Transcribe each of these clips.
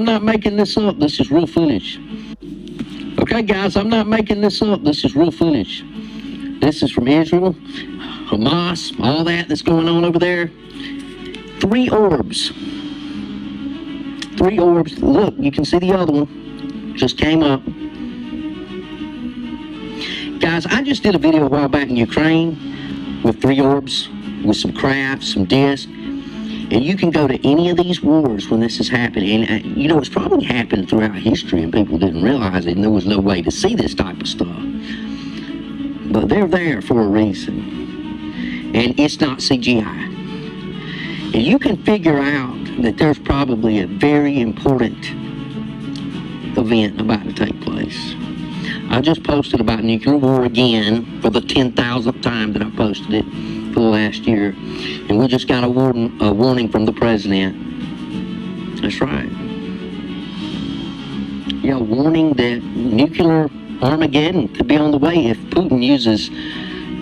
I'm not making this up. This is real footage. Okay, guys, I'm not making this up. This is real footage. This is from Israel, Hamas, all that's going on over there. 3 orbs. 3 orbs. Look, you can see the other one. Just came up. Guys, I just did a video a while back in Ukraine with 3 orbs, with some crafts, some discs. And you can go to any of these wars when this is happening. And, you know, it's probably happened throughout history and people didn't realize it and there was no way to see this type of stuff. But they're there for a reason. And it's not CGI. And you can figure out that there's probably a very important event about to take place. I just posted about nuclear war again for the 10,000th time that I posted it for the last year. And we just got a warning from the president. That's right. Yeah, warning that nuclear Armageddon could be on the way if Putin uses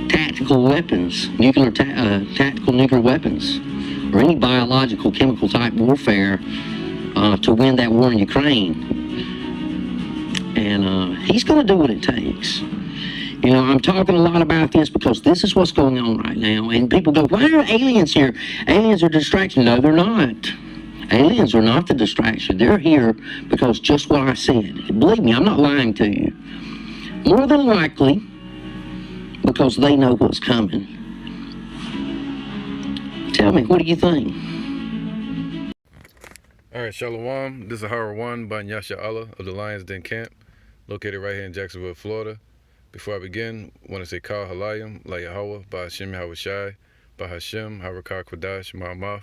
tactical weapons, tactical nuclear weapons, or any biological, chemical type warfare to win that war in Ukraine. And he's going to do what it takes. You know, I'm talking a lot about this because this is what's going on right now. And people go, why are aliens here? Aliens are distraction. No, they're not. Aliens are not the distraction. They're here because just what I said. Believe me, I'm not lying to you. More than likely, because they know what's coming. Tell me, what do you think? All right, Shalom. This is Yahawah by Yahawah of the Lions Den Camp, located right here in Jacksonville, Florida. Before I begin, I want to say Kal Halayim, La Yahawah, by Hashem Yahweh Shai, by Hashem, Harakah Kodash, Ma'amaf.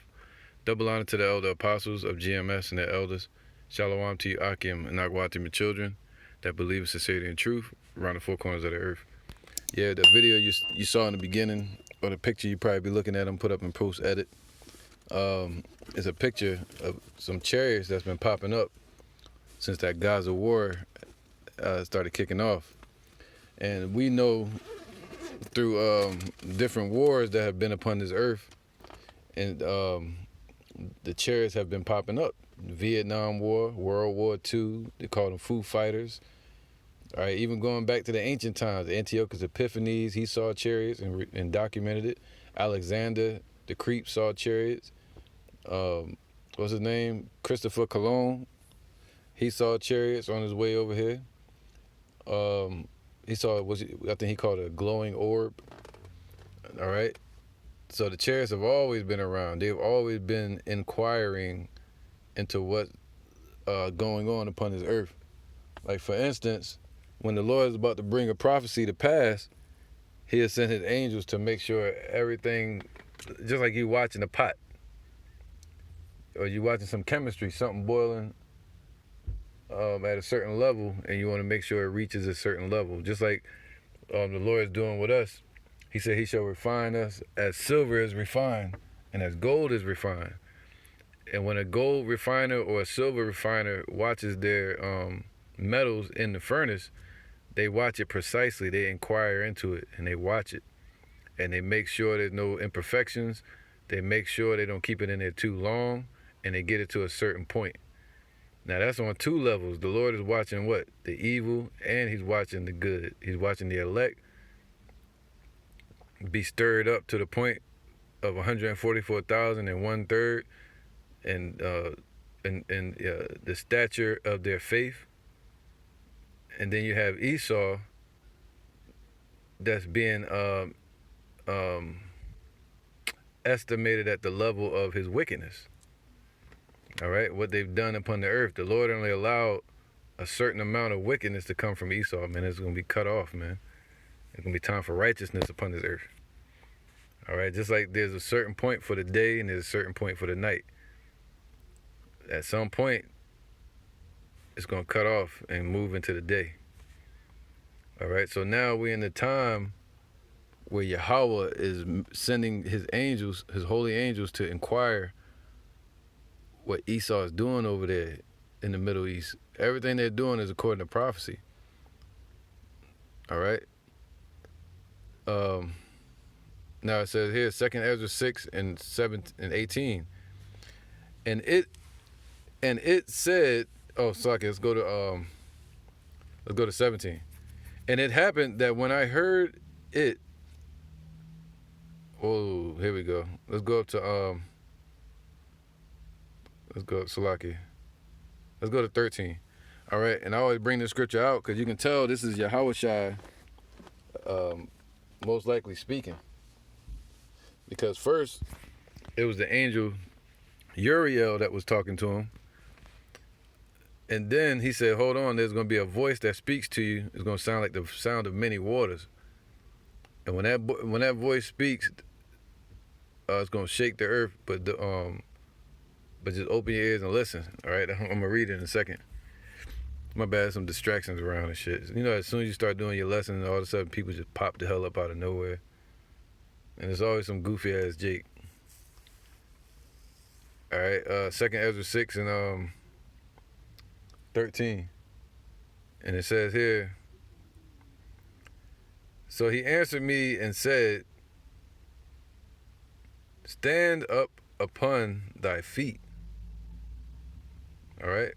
Double honor to the elder apostles of GMS and their elders. Shalom to you, Akim, and Nagwati, my children, that believe in sincerity and truth around the 4 corners of the earth. Yeah, the video you saw in the beginning, or the picture you probably be looking at them put up in post edit, is a picture of some chariots that's been popping up since that Gaza war started kicking off. And we know through different wars that have been upon this earth, and the chariots have been popping up. Vietnam War, World War II, they call them Foo Fighters. All right, even going back to the ancient times, Antiochus Epiphanes, he saw chariots and documented it. Alexander the Creep saw chariots. What's his name? Christopher Cologne, he saw chariots on his way over here. He saw, I think he called it a glowing orb. All right. So the chariots have always been around. They've always been inquiring into what's going on upon this earth. Like, for instance, when the Lord is about to bring a prophecy to pass, he has sent his angels to make sure everything, just like you watching a pot, or you watching some chemistry, something boiling at a certain level, and you want to make sure it reaches a certain level. Just like the Lord is doing with us. He said he shall refine us as silver is refined and as gold is refined. And when a gold refiner or a silver refiner watches their metals in the furnace, they watch it precisely. They inquire into it and they watch it. And they make sure there's no imperfections. They make sure they don't keep it in there too long, and they get it to a certain point. Now that's on 2 levels. The Lord is watching what? The evil, and he's watching the good. He's watching the elect be stirred up to the point of 144,000 and 1/3, and the stature of their faith. And then you have Esau that's being estimated at the level of his wickedness. All right, what they've done upon the earth. The Lord only allowed a certain amount of wickedness to come from Esau, man. It's going to be cut off, man. It's going to be time for righteousness upon this earth. All right, just like there's a certain point for the day and there's a certain point for the night. At some point, it's going to cut off and move into the day. All right, so now we're in the time where Yahawah is sending his angels, his holy angels, to inquire what Esau is doing over there in the Middle East. Everything they're doing is according to prophecy. All right. Now it says here, 2 Ezra 6 and 7 and 18. And it And it said, oh, sorry, let's go to 17. And it happened that when I heard it, oh, here we go. Let's go up to let's go Salaki. Let's go to 13. All right, and I always bring this scripture out because you can tell this is Yahawah most likely speaking. Because first, it was the angel Uriel that was talking to him. And then he said, hold on, there's going to be a voice that speaks to you. It's going to sound like the sound of many waters. And when that voice speaks, it's going to shake the earth, but just open your ears and listen. All right, I'm going to read it in a second. My bad, some distractions around and shit. You know, as soon as you start doing your lesson, all of a sudden people just pop the hell up out of nowhere. And there's always some goofy ass Jake. All right, 2nd Ezra 6 and 13. And it says here, so he answered me and said, stand up upon thy feet. All right.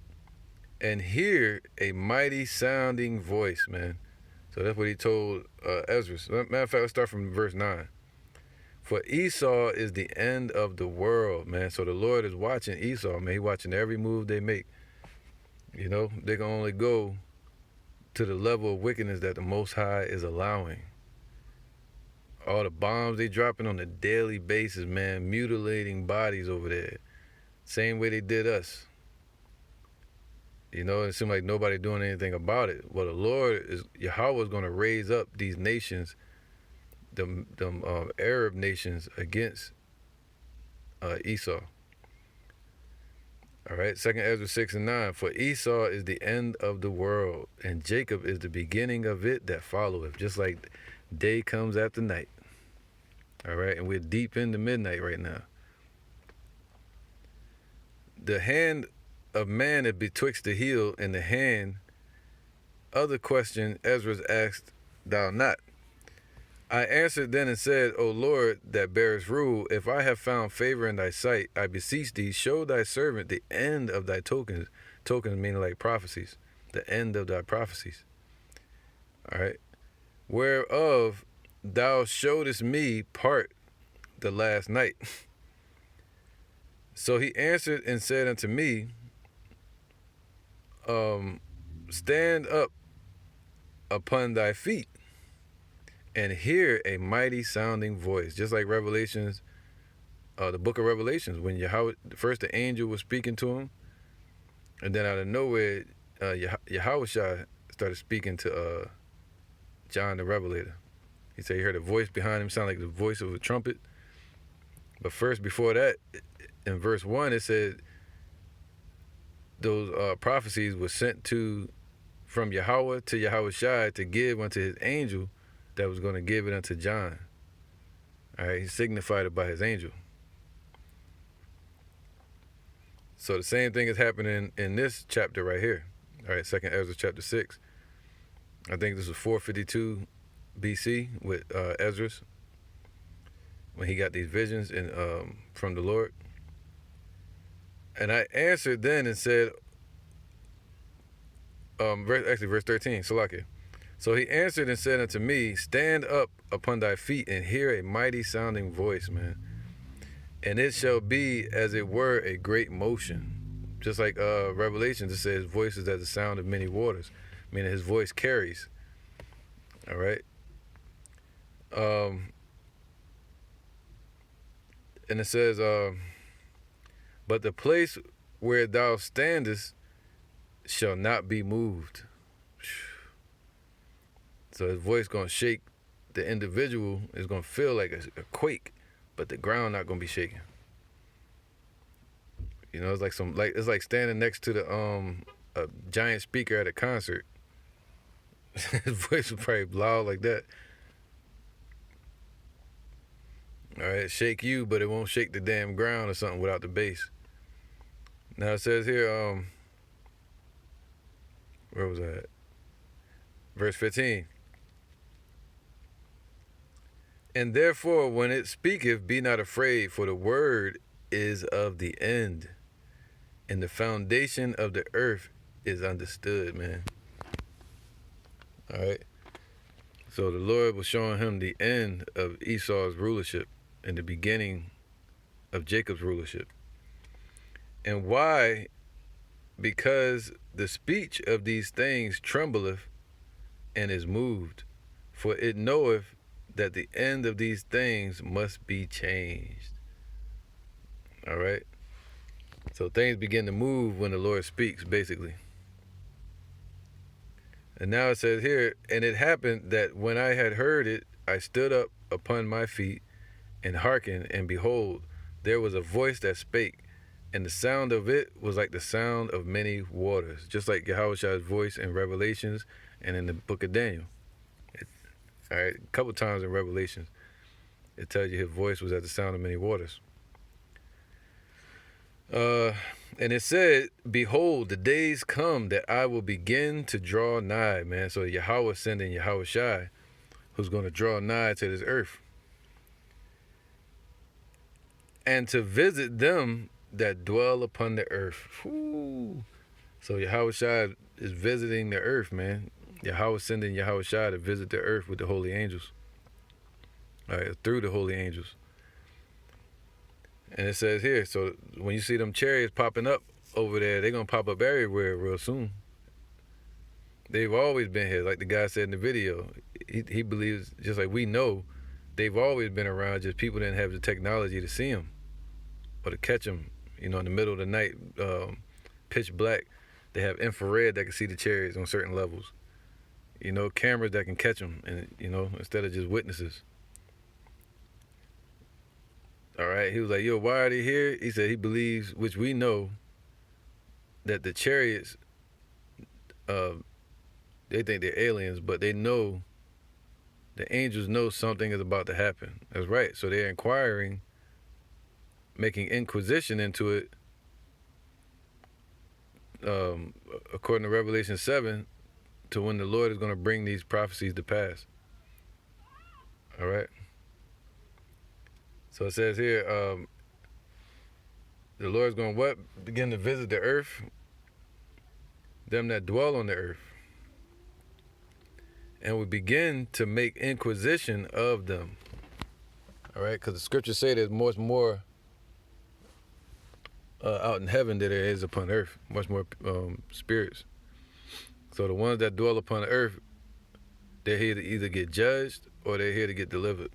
And hear a mighty sounding voice, man. So that's what he told Ezra. Matter of fact, let's start from verse 9. For Esau is the end of the world, man. So the Lord is watching Esau, man. He's watching every move they make. You know, they can only go to the level of wickedness that the Most High is allowing. All the bombs they dropping on a daily basis, man, mutilating bodies over there. Same way they did us. You know, it seemed like nobody doing anything about it. Well, the Lord is, Yahawah is going to raise up these nations, them Arab nations against Esau. All right, 2nd Ezra 6 and 9. For Esau is the end of the world, and Jacob is the beginning of it that followeth, just like day comes after night. All right, and we're deep into midnight right now. The hand of man is betwixt the heel and the hand. Other question Ezra asked thou not. I answered then and said, O Lord, that bearest rule, if I have found favor in thy sight, I beseech thee, show thy servant the end of thy tokens. Tokens meaning like prophecies. The end of thy prophecies. All right. Whereof thou showedest me part the last night. So he answered and said unto me, stand up upon thy feet and hear a mighty sounding voice. Just like Revelations, the book of Revelations, when Yahawah, first the angel was speaking to him, and then out of nowhere, Yahawah started speaking to John the Revelator. He said he heard a voice behind him, sound like the voice of a trumpet. But first, before that, in verse 1, it said those prophecies were sent from Yahawah to Yahawah to give unto his angel that was going to give it unto John. All right, he signified it by his angel. So the same thing is happening in this chapter right here. All right, 2nd Ezra chapter 6. I think this was 452 BC with Ezra, when he got these visions from the Lord. And I answered then and said, verse 13, Salakia. So he answered and said unto me, stand up upon thy feet and hear a mighty sounding voice, man. And it shall be as it were a great motion. Just like Revelations, it says voice is as the sound of many waters, meaning his voice carries. All right. And it says, but the place where thou standest shall not be moved. So his voice going to shake. The individual is going to feel like a quake, but the ground not going to be shaking. You know, it's like standing next to a giant speaker at a concert. His voice will probably loud like that. All right, shake you, but it won't shake the damn ground or something without the bass. Now it says here, where was I at? Verse 15. And therefore, when it speaketh, be not afraid, for the word is of the end. and the foundation of the earth is understood, man. All right. So the Lord was showing him the end of Esau's rulership and the beginning of Jacob's rulership. And why? Because the speech of these things trembleth and is moved, for it knoweth that the end of these things must be changed. All right. So things begin to move when the Lord speaks, basically. And now it says here, and it happened that when I had heard it, I stood up upon my feet and hearkened, and behold, there was a voice that spake, and the sound of it was like the sound of many waters, just like Yahawah's voice in Revelations and in the book of Daniel. All right, a couple times in Revelations, it tells you his voice was at the sound of many waters. And it said, behold, the days come that I will begin to draw nigh, man. So Yahawah sending Yahawah, who's going to draw nigh to this earth, and to visit them that dwell upon the earth. Whew. So Yahawah is visiting the earth, man. Yahawah sending Yahawah to visit the earth with the holy angels. All right, through the holy angels. And it says here, so when you see them chariots popping up over there, they're going to pop up everywhere real soon. They've always been here, like the guy said in the video. He believes, just like we know, they've always been around, just people didn't have the technology to see them or to catch them, in the middle of the night, pitch black. They have infrared that can see the chariots on certain levels. Cameras that can catch them, and, instead of just witnesses. All right, he was like, yo, why are they here? He said he believes, which we know, that the chariots, they think they're aliens, but they know, the angels know something is about to happen. That's right. So they're inquiring, making inquisition into it, according to Revelation 7, to when the Lord is going to bring these prophecies to pass. All right. So it says here, the Lord's going to what? Begin to visit the earth, them that dwell on the earth, and will begin to make inquisition of them. All right, because the scriptures say there's much more out in heaven than there is upon earth, much more spirits. So the ones that dwell upon the earth, they're here to either get judged or they're here to get delivered.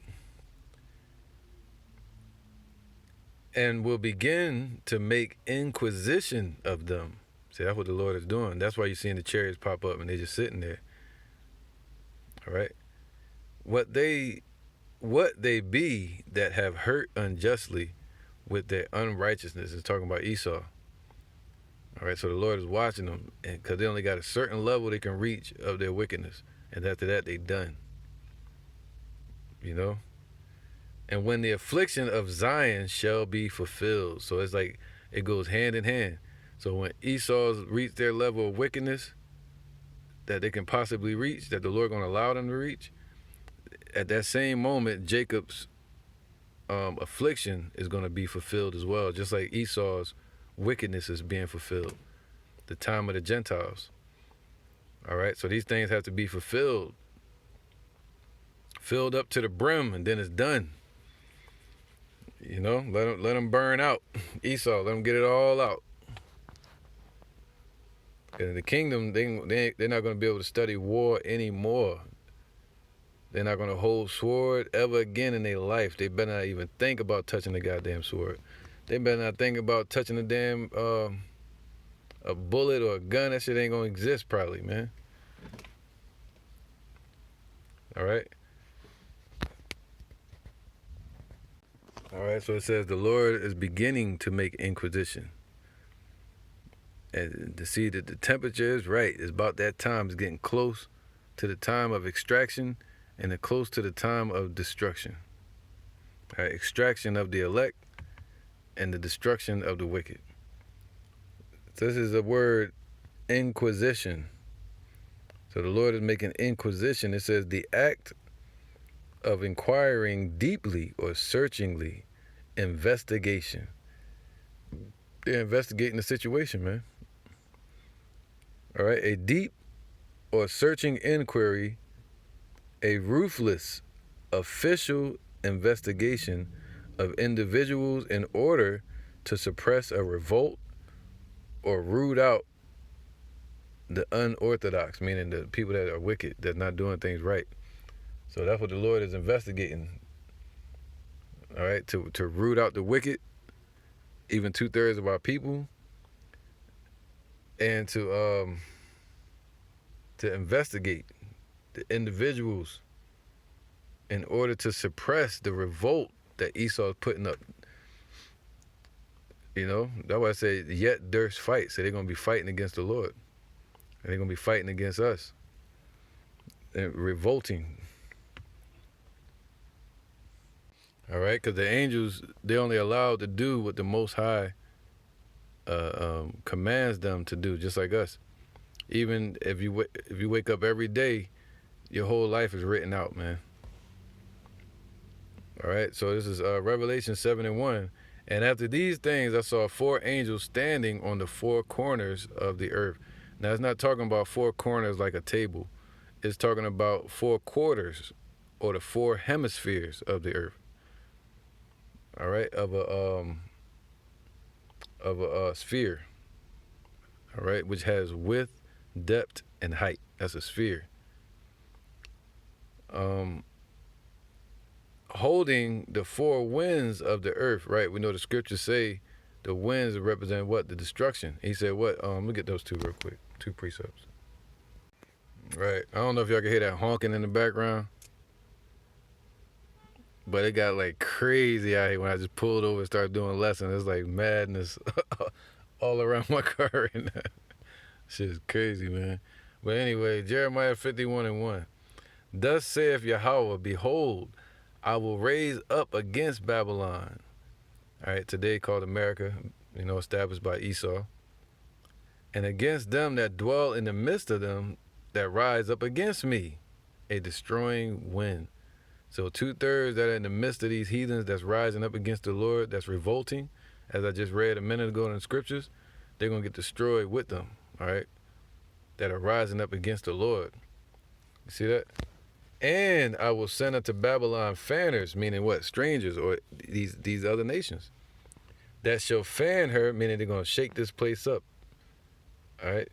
And will begin to make inquisition of them. See, that's what the Lord is doing. That's why you're seeing the chariots pop up and they're just sitting there. All right. What they be that have hurt unjustly with their unrighteousness is talking about Esau. All right. So the Lord is watching them, and because they only got a certain level they can reach of their wickedness, and after that they done. And when the affliction of Zion shall be fulfilled. So it's like it goes hand in hand. So when Esau's reach their level of wickedness that they can possibly reach, that the Lord going to allow them to reach, at that same moment, Jacob's affliction is going to be fulfilled as well, just like Esau's wickedness is being fulfilled, the time of the Gentiles. All right, so these things have to be fulfilled, filled up to the brim, and then it's done. Let them burn out. Esau, let them get it all out. And in the kingdom, they're not going to be able to study war anymore. They're not going to hold sword ever again in their life. They better not even think about touching the goddamn sword. They better not think about touching a damn a bullet or a gun. That shit ain't going to exist probably, man. All right. All right, so it says the Lord is beginning to make inquisition. And to see that the temperature is right. It's about that time. It's getting close to the time of extraction and close to the time of destruction. All right, extraction of the elect and the destruction of the wicked. So this is the word inquisition. So the Lord is making inquisition. It says the act of inquiring deeply or searchingly, investigation. They're investigating the situation, man. All right, a deep or searching inquiry, a ruthless official investigation of individuals in order to suppress a revolt or root out the unorthodox, meaning the people that are wicked, that's not doing things right. So that's what the Lord is investigating. All right, to root out the wicked, even 2/3 of our people, and to investigate the individuals in order to suppress the revolt that Esau is putting up. You know, that's why I say yet durst fight. So they're gonna be fighting against the Lord, and they're gonna be fighting against us and revolting. All right, because the angels, they're only allowed to do what the Most High commands them to do, just like us. Even if you wake up every day, your whole life is written out, man. All right, so this is Revelation 7:1. And after these things, I saw 4 angels standing on the 4 corners of the earth. Now, it's not talking about 4 corners like a table. It's talking about 4 quarters, or the 4 hemispheres of the earth. All right, of a sphere. All right, which has width, depth, and height. That's a sphere. Holding the 4 winds of the earth, right? We know the scriptures say the winds represent what? The destruction. He said what? Let me get those 2 real quick. 2 precepts. Right. I don't know if y'all can hear that honking in the background, but it got like crazy out here when I just pulled over and started doing lessons. It's like madness all around my car right now. Shit's crazy, man. But anyway, Jeremiah 51:1. Thus saith Yahawah, behold, I will raise up against Babylon. All right, today called America, established by Esau. And against them that dwell in the midst of them that rise up against me, a destroying wind. So 2/3 that are in the midst of these heathens that's rising up against the Lord, that's revolting, as I just read a minute ago in the scriptures, they're going to get destroyed with them, all right, that are rising up against the Lord. You see that? And I will send unto Babylon fanners, meaning what? Strangers, or these other nations, that shall fan her, meaning they're going to shake this place up, all right,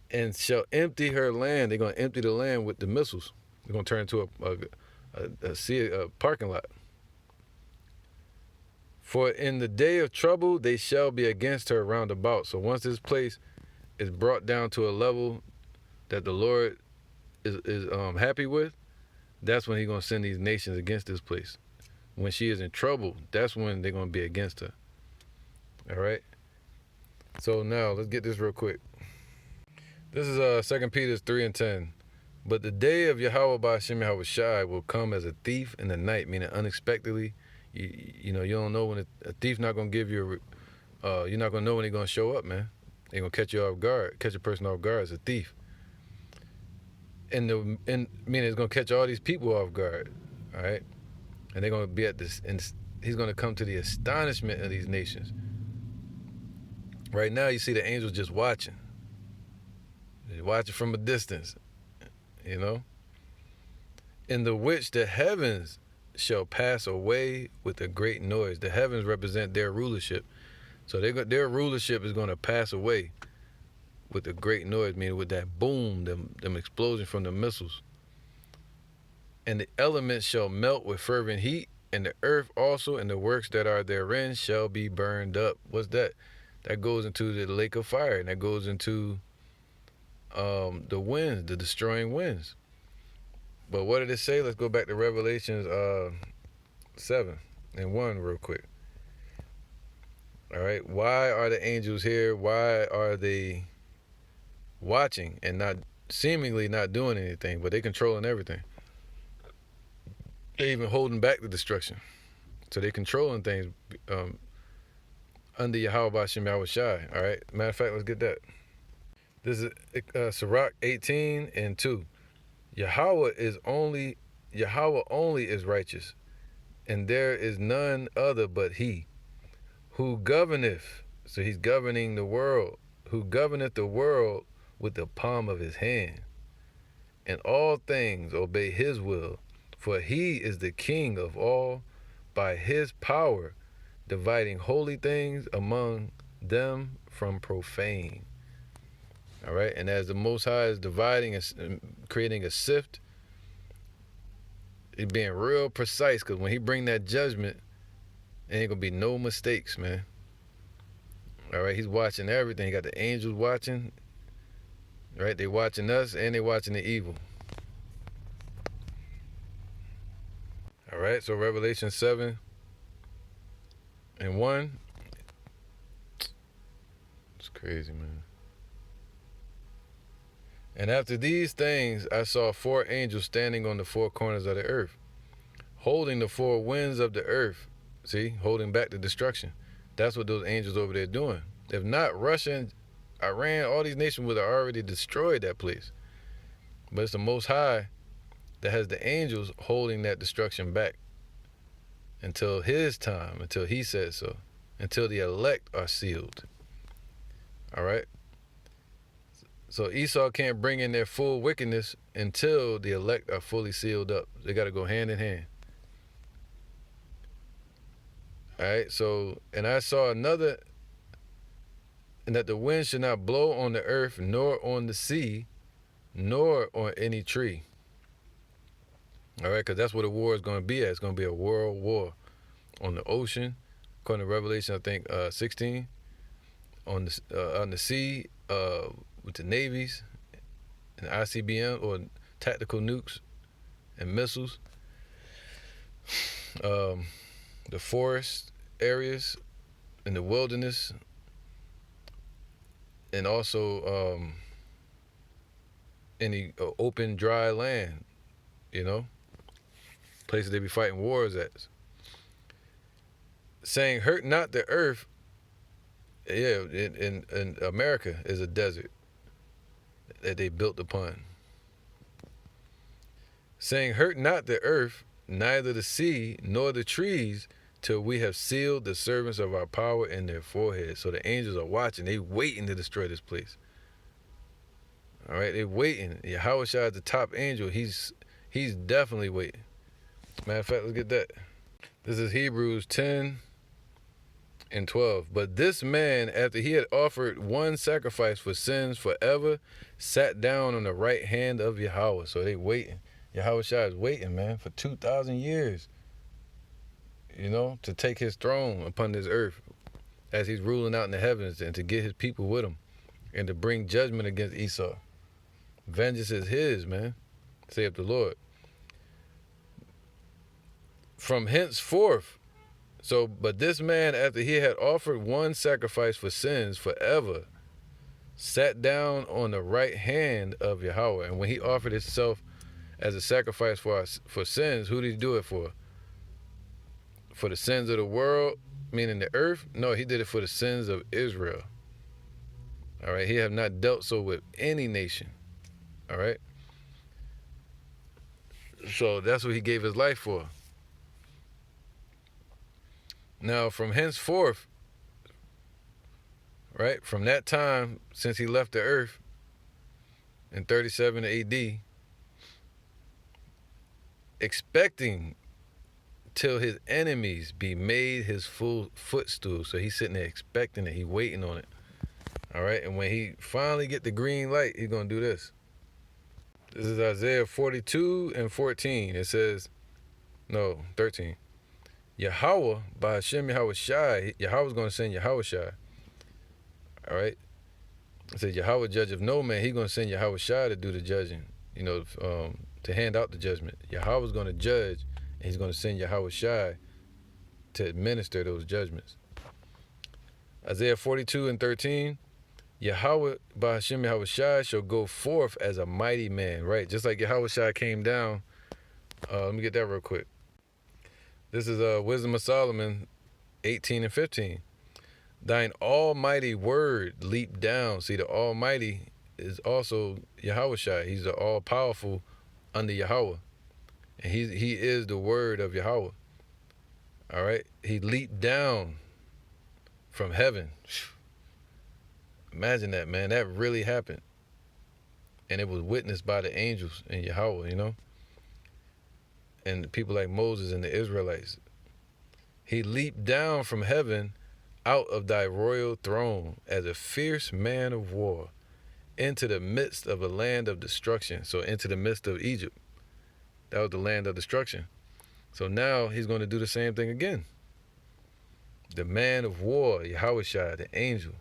and shall empty her land. They're going to empty the land with the missiles. They're going to turn into a parking lot. For in the day of trouble they shall be against her round about. So once this place is brought down to a level that the Lord is happy with, that's when he's going to send these nations against this place. When she is in trouble, that's when they're going to be against her. All right? So now, let's get this real quick. This is 2 Peter 3:10. But the day of Yahawah Ba'Shem Yahawashi will come as a thief in the night, meaning unexpectedly. You don't know when a thief's not going to give you you're not going to know when he's going to show up, man. They're going to catch you off guard, catch a person off guard as a thief. And meaning it's going to catch all these people off guard, all right? And they're going to be at this, and he's going to come to the astonishment of these nations. Right now, you see the angels just watching. They're watching from a distance, in the which the heavens shall pass away with a great noise. The heavens represent their rulership. So their rulership is going to pass away with a great noise, meaning with that boom, them explosions from the missiles. And the elements shall melt with fervent heat, and the earth also and the works that are therein shall be burned up. What's that? That goes into the lake of fire, and that goes into the winds, the destroying winds. But what did it say? Let's go back to Revelations 7:1 real quick. All right, why are the angels here? Why are they watching and seemingly not doing anything, but they controlling everything? They even holding back the destruction. So they controlling things under Yahawah Ba'Shem Yahawashi. All right, matter of fact, let's get that. This is Sirach 18:2. Yahawah only is righteous, and there is none other but he, who governeth So he's governing the world, who governeth the world with the palm of his hand. And all things obey his will, for he is the king of all, by his power dividing holy things among them from profane. All right, and as the Most High is dividing and creating a sift, it being real precise, because when he bring that judgment, there ain't gonna be no mistakes, man. All right, he's watching everything. He got the angels watching, right? They watching us and they watching the evil. All right, so Revelation 7 and 1. It's crazy, man. And after these things, I saw 4 angels standing on the 4 corners of the earth, holding the 4 winds of the earth. See, holding back the destruction. That's what those angels over there doing. If not, Russia, Iran, all these nations would have already destroyed that place. But it's the Most High that has the angels holding that destruction back until his time, until he says so, until the elect are sealed. All right? So Esau can't bring in their full wickedness until the elect are fully sealed up. They got to go hand in hand. All right, so, and I saw another, and that the wind should not blow on the earth, nor on the sea, nor on any tree. All right, because that's what a war is going to be at. It's going to be a world war on the ocean, according to Revelation, I think, 16, on the sea, with the navies and ICBM, or tactical nukes and missiles. The forest areas in the wilderness, and also any open dry land, you know, places they be fighting wars at. Saying, hurt not the earth. Yeah, in America is a desert that they built upon. Saying, hurt not the earth, neither the sea, nor the trees, till we have sealed the servants of our power in their foreheads. So the angels are watching. They waiting to destroy this place. All right, they waiting. Yahawah is the top angel. He's definitely waiting. Matter of fact, let's get that. This is Hebrews 10 and 12. But this man, after he had offered one sacrifice for sins forever, sat down on the right hand of Yahawah. So they waiting. Yahawah is waiting, man, for 2,000 years, you know, to take his throne upon this earth as he's ruling out in the heavens, and to get his people with him, and to bring judgment against Esau. Vengeance is his, man, saith the Lord. From henceforth, so, but this man, after he had offered one sacrifice for sins forever, sat down on the right hand of Yahawah. And when he offered himself as a sacrifice for sins, who did he do it for? For the sins of the world, meaning the earth? No, he did it for the sins of Israel. All right, he have not dealt so with any nation. All right? So that's what he gave his life for. Now, from henceforth, right, from that time, since he left the earth in 37 AD, expecting till his enemies be made his full footstool. So he's sitting there expecting it. He's waiting on it. All right, and when he finally get the green light, he's going to do this. This is Isaiah 42 and 14. It says, no, 13. Yahawah, by Hashem Yahawah Shai, Yahawah's going to send Yahawah Shai. All right? It says, Yahawah judge of no man. He's going to send Yahawah Shai to do the judging, you know, to hand out the judgment. Yahawah's going to judge, and he's going to send Yahawah Shai to administer those judgments. Isaiah 42 and 13. Yahawah, by Hashem Yahawah Shai, shall go forth as a mighty man. Right? Just like Yahawah Shai came down. Let me get that real quick. This is Wisdom of Solomon 18 and 15. Thine almighty word leaped down. See, the almighty is also Yahawah Shai. He's the all-powerful under Yahawah. And he is the word of Yahawah. All right? He leaped down from heaven. Imagine that, man. That really happened. And it was witnessed by the angels in Yahawah, you know? And people like Moses and the Israelites. He leaped down from heaven out of thy royal throne as a fierce man of war into the midst of a land of destruction. So into the midst of Egypt. That was the land of destruction. So now he's going to do the same thing again. The man of war, Yahawah, the angel.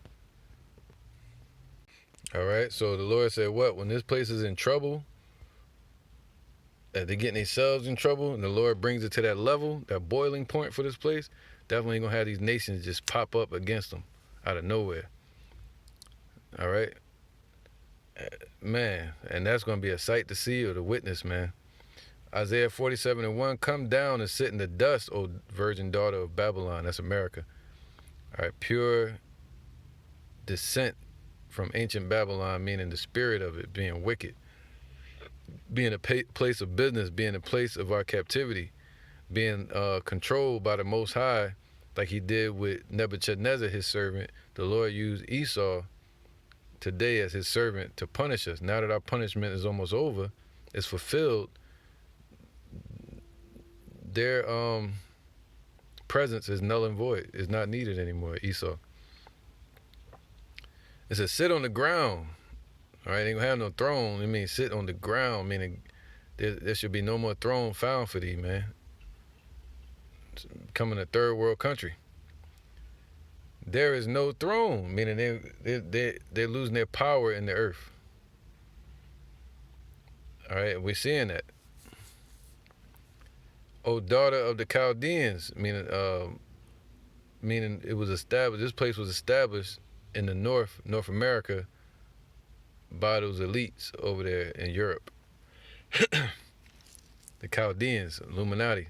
All right, so the Lord said what? When this place is in trouble, they're getting themselves in trouble, and the Lord brings it to that level, that boiling point for this place, definitely going to have these nations just pop up against them out of nowhere. All right? Man, and that's going to be a sight to see or to witness, man. Isaiah 47:1, come down and sit in the dust, O virgin daughter of Babylon. That's America. All right, pure descent from ancient Babylon, meaning the spirit of it being wicked, being a place of business, being a place of our captivity, being controlled by the Most High, like he did with Nebuchadnezzar, his servant. The Lord used Esau today as his servant to punish us. Now that our punishment is almost over, it's fulfilled, their presence is null and void. It's not needed anymore, Esau. It says, sit on the ground. All right, ain't gonna have no throne. It means sit on the ground, meaning there should be no more throne found for thee, man. It's becoming a third world country. There is no throne, meaning they're losing their power in the earth. All right, we're seeing that. O daughter of the Chaldeans, meaning it was established. This place was established in the North America, by those elites over there in Europe. The Chaldeans, Illuminati.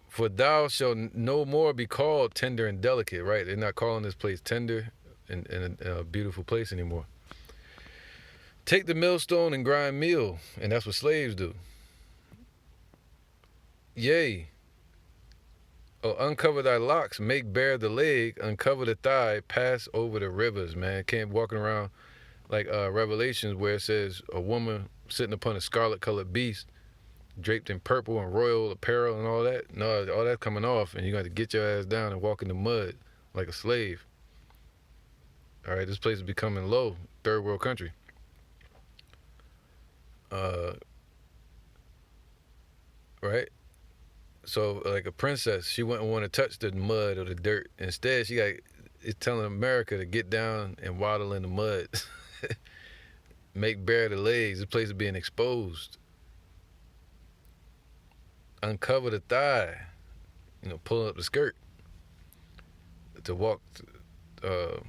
For thou shalt no more be called tender and delicate, right? They're not calling this place tender and a beautiful place anymore. Take the millstone and grind meal, and that's what slaves do. Yea, uncover thy locks, make bare the leg, uncover the thigh, pass over the rivers, man. Can't walking around like Revelations where it says a woman sitting upon a scarlet-colored beast, draped in purple and royal apparel and all that. No, all that's coming off, and you're going to get your ass down and walk in the mud like a slave. All right, this place is becoming low, third world country. Right? So, like a princess, she wouldn't want to touch the mud or the dirt. Instead, it's telling America to get down and waddle in the mud. Make bare the legs. This place is being exposed. Uncover the thigh. Pulling up the skirt to walk. So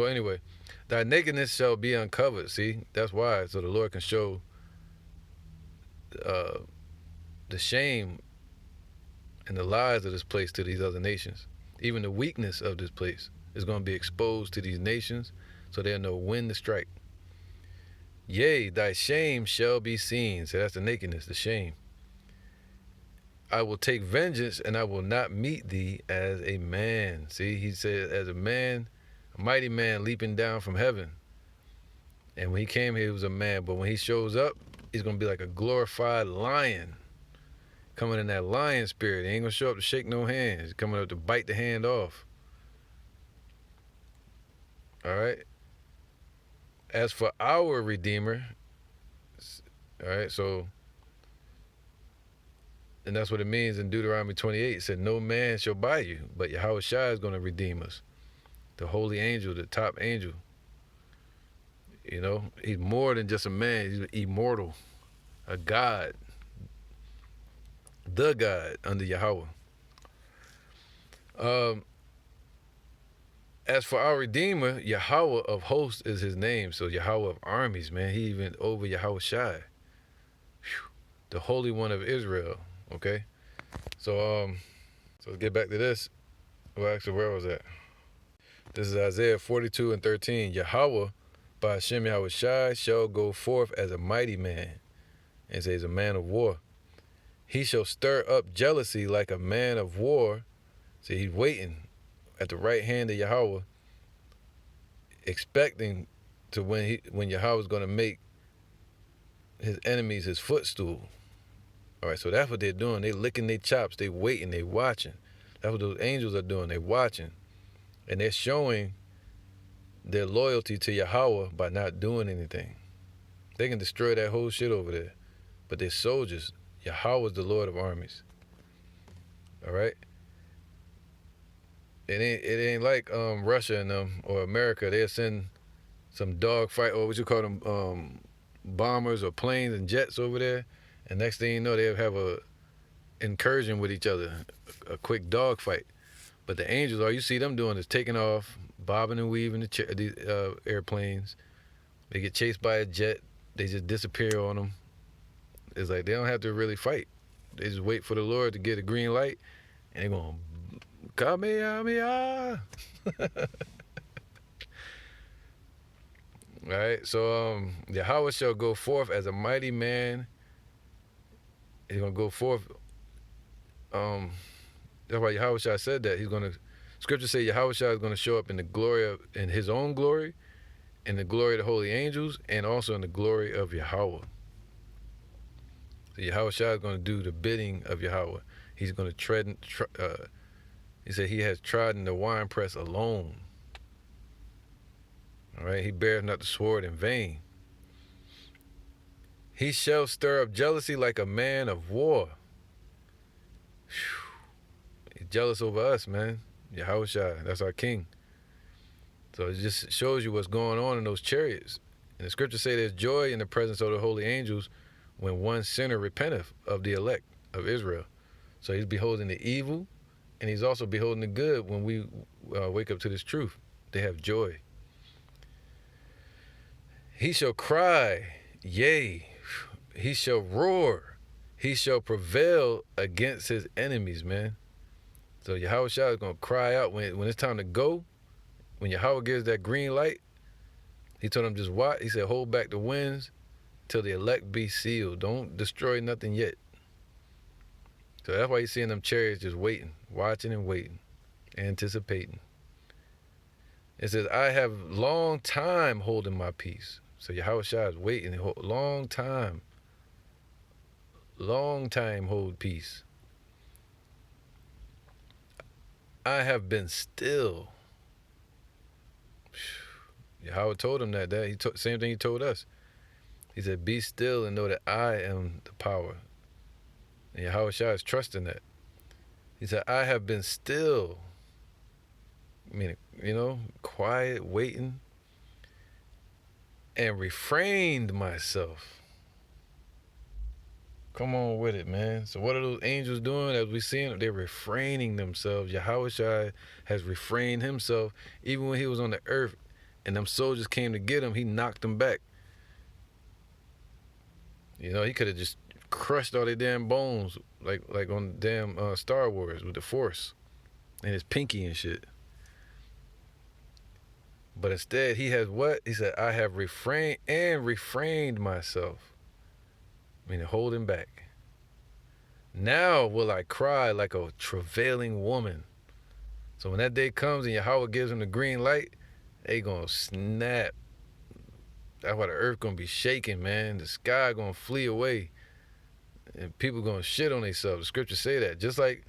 anyway, thy nakedness shall be uncovered. See, that's why. So the Lord can show the shame and the lies of this place to these other nations. Even the weakness of this place is going to be exposed to these nations, so they'll know when to strike. Yea, thy shame shall be seen. So that's the nakedness, the shame. I will take vengeance, and I will not meet thee as a man. See, he said, as a man, a mighty man leaping down from heaven. And when he came here, he was a man. But when he shows up, he's going to be like a glorified lion. Coming in that lion spirit. He ain't going to show up to shake no hands. He's coming up to bite the hand off. All right. As for our Redeemer, all right, so, and that's what it means in Deuteronomy 28. It said, no man shall buy you, but Yahawah is going to redeem us. The holy angel, the top angel. He's more than just a man. He's immortal, a God. The God under Yahawah. As for our Redeemer, Yahawah of hosts is his name. So Yahawah of armies, man. He even over Yahawah. The Holy One of Israel. Okay? So let's get back to this. Well, actually, where was that? This is Isaiah 42:13. Yahawah, by Hashem Yahawah shall go forth as a mighty man. And says a man of war. He shall stir up jealousy like a man of war. See, he's waiting at the right hand of Yahawah, expecting to when Yahawah's going to make his enemies his footstool. All right, so that's what they're doing. They licking their chops. They waiting. They watching. That's what those angels are doing. They watching, and they're showing their loyalty to Yahawah by not doing anything. They can destroy that whole shit over there, but they're soldiers. Yahawah's the Lord of armies. All right. It ain't like Russia and them or America. They'll send some dog fight, or what you call them, bombers or planes and jets over there, and next thing you know, they'll have a incursion with each other, a quick dog fight. But the angels, all you see them doing is taking off, bobbing and weaving these airplanes. They get chased by a jet. They just disappear on them. It's like they don't have to really fight. They just wait for the Lord to get a green light, and they're going, Kamehameha. All right, so Yahawah shall go forth as a mighty man. He's gonna go forth. That's why Yahawah Shah said that he's gonna. Scripture say Yahawah Shah is gonna show up in the glory in his own glory, in the glory of the holy angels, and also in the glory of Yahawah. So Yahawah Shah is gonna do the bidding of Yahawah. He's gonna tread. He said he has trodden the winepress alone. All right, he bears not the sword in vain. He shall stir up jealousy like a man of war. Whew. He's jealous over us, man. Yahawah Shah, that's our king. So it just shows you what's going on in those chariots. And the scriptures say there's joy in the presence of the holy angels when one sinner repenteth of the elect of Israel. So he's beholding the evil, and he's also beholding the good when we wake up to this truth. They have joy. He shall cry, yea, he shall roar, he shall prevail against his enemies, man. So Yahawah Shah is going to cry out when it's time to go. When Yahawah gives that green light, he told him just watch. He said, hold back the winds till the elect be sealed. Don't destroy nothing yet. So that's why you're seeing them chariots just waiting, watching and waiting, anticipating. It says, I have long time holding my peace. So Yahawah Shah is waiting, long time hold peace. I have been still. Yahawah told him that. Same thing he told us. He said, be still and know that I am the power. And Yahawah Shah is trusting that. He said, I have been still. Meaning, quiet, waiting, and refrained myself. Come on with it, man. So what are those angels doing? As we see them, they're refraining themselves. Yahawah Shah has refrained himself. Even when he was on the earth and them soldiers came to get him, he knocked them back. He could have just crushed all their damn bones, like on damn Star Wars with the Force and his pinky and shit. But instead, he has what? He said, I have refrained myself. Meaning holding back. Now will I cry like a travailing woman. So when that day comes and Yahawah gives him the green light, they gonna snap. That's why the earth gonna be shaking, man. The sky gonna flee away. And people gonna shit on themselves. The scriptures say that. Just like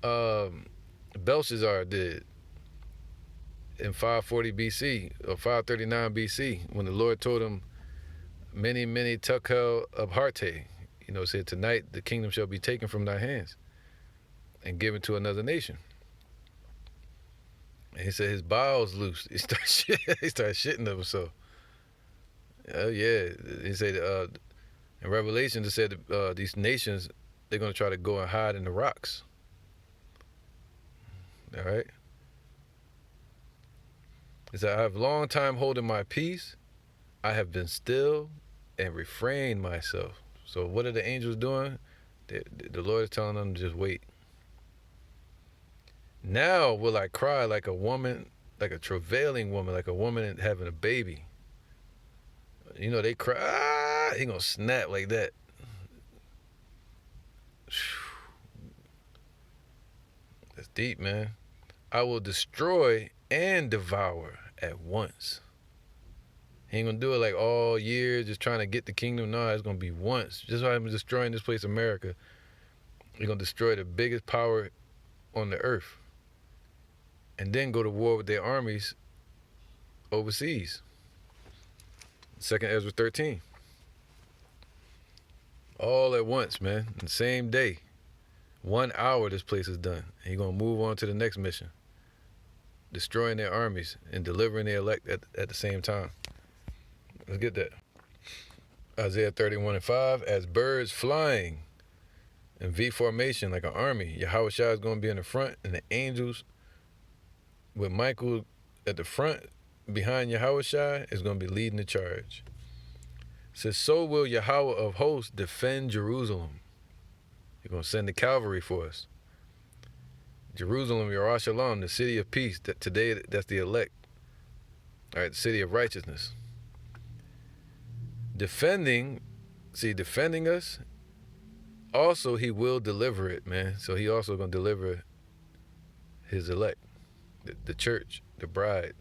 Belshazzar did in 540 BC or 539 BC when the Lord told him, many, many tekel abharte, said, tonight the kingdom shall be taken from thy hands and given to another nation. And he said his bowels loose. He started shitting of himself. Oh yeah. He said in Revelation, it said these nations, they're going to try to go and hide in the rocks. All right. He said, I have long time holding my peace. I have been still and refrained myself. So what are the angels doing? The Lord is telling them to just wait. Now will I cry like a woman, like a travailing woman, like a woman having a baby. They cry, he gonna snap like that. That's deep, man. I will destroy and devour at once. He ain't gonna do it like all year, just trying to get the kingdom. No, it's gonna be once. Just like I'm destroying this place, America. You're gonna destroy the biggest power on the earth, and then go to war with their armies overseas. 2nd Ezra 13. All at once, man. In the same day. 1 hour this place is done. And you're gonna move on to the next mission. Destroying their armies and delivering their elect at the same time. Let's get that. Isaiah 31:5. As birds flying in V formation like an army, Yahawah is going to be in the front, and the angels with Michael at the front behind Yahawah is going to be leading the charge. It says, so will Yahawah of hosts defend Jerusalem. You're going to send the cavalry for us. Jerusalem, Yerushalayim, the city of peace. That today, that's the elect. All right, the city of righteousness. Defending us. Also, he will deliver it, man. So he also going to deliver his elect, the church, the bride.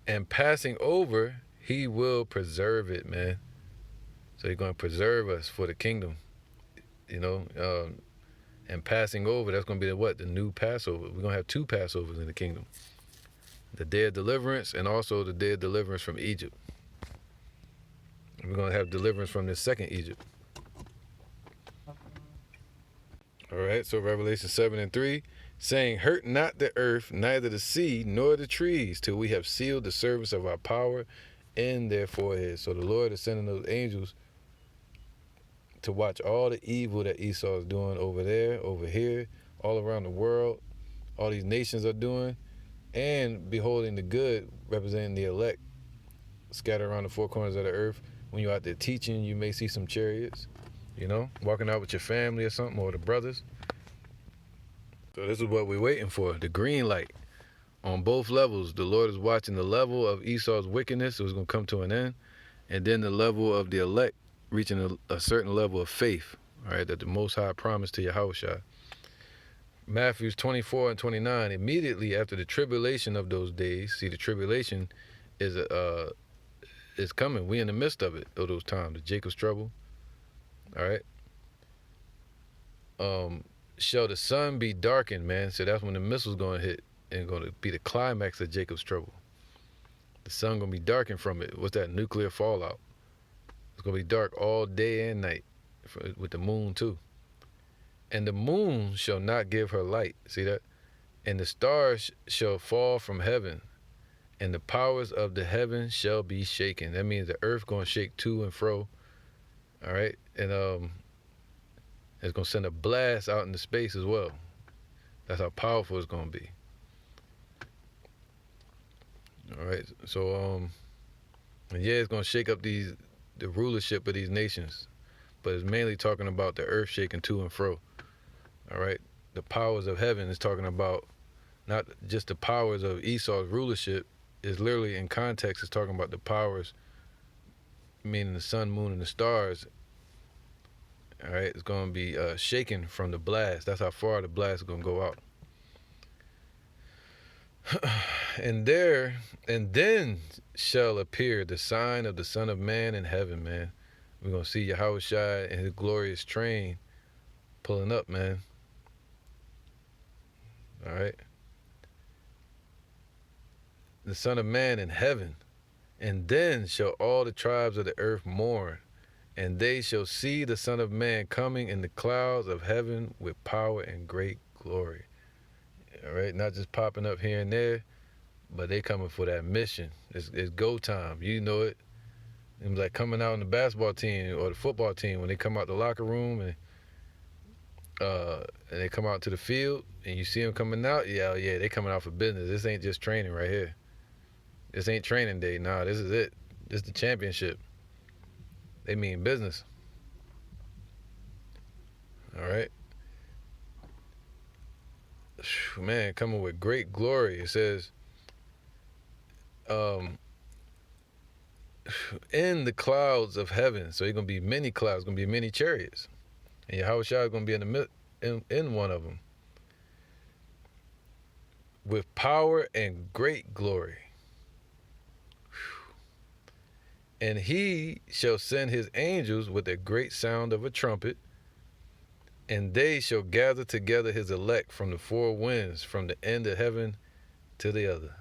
And passing over, he will preserve it, man. So he's going to preserve us for the kingdom, and passing over, that's going to be the new Passover. We're going to have 2 Passovers in the kingdom. The day of deliverance and also the day of deliverance from Egypt. We're going to have deliverance from the second Egypt. All right, so Revelation 7:3, saying, hurt not the earth, neither the sea, nor the trees, till we have sealed the service of our power in their foreheads. So the Lord is sending those angels to watch all the evil that Esau is doing over there, over here, all around the world, all these nations are doing, and beholding the good, representing the elect, scattered around the 4 corners of the earth. When you're out there teaching, you may see some chariots, walking out with your family or something, or the brothers. So this is what we're waiting for, the green light. On both levels, the Lord is watching the level of Esau's wickedness, so it's going to come to an end, and then the level of the elect reaching a certain level of faith, all right, that the Most High promised to Yahawah. Matthew 24:29, immediately after the tribulation of those days, see, the tribulation is coming. We in the midst of it, of those times, the Jacob's trouble, all right. Shall the sun be darkened, man? So that's when the missile's going to hit and going to be the climax of Jacob's trouble. The sun going to be darkened from it. What's that? Nuclear fallout. It's going to be dark all day and night with the moon too. And the moon shall not give her light. See that? And the stars shall fall from heaven, and the powers of the heaven shall be shaken. That means the earth going to shake to and fro. All right? And it's going to send a blast out into space as well. That's how powerful it's going to be. All right? So, and yeah, it's going to shake up the rulership of these nations. But it's mainly talking about the earth shaking to and fro. All right? The powers of heaven is talking about not just the powers of Esau's rulership. It's literally in context, it's talking about the powers, meaning the sun, moon, and the stars. All right, it's going to be shaken from the blast. That's how far the blast is going to go out. And then shall appear the sign of the Son of Man in heaven, man. We're going to see Yahawah and his glorious train pulling up, man. All right. The Son of Man in heaven. And then shall all the tribes of the earth mourn, and they shall see the Son of Man coming in the clouds of heaven with power and great glory. All right, not just popping up here and there, but they coming for that mission. It's go time. You know it. It's like coming out on the basketball team or the football team when they come out the locker room and they come out to the field and you see them coming out. Yeah, they coming out for business. This ain't just training right here. This ain't training day. Nah, this is it. This is the championship. They mean business. All right. Man, coming with great glory. It says, in the clouds of heaven. So you're going to be many clouds, going to be many chariots. And Yahawah is going to be in one of them. with power and great glory. And he shall send his angels with a great sound of a trumpet, and they shall gather together his elect from the four winds, from the end of heaven to the other.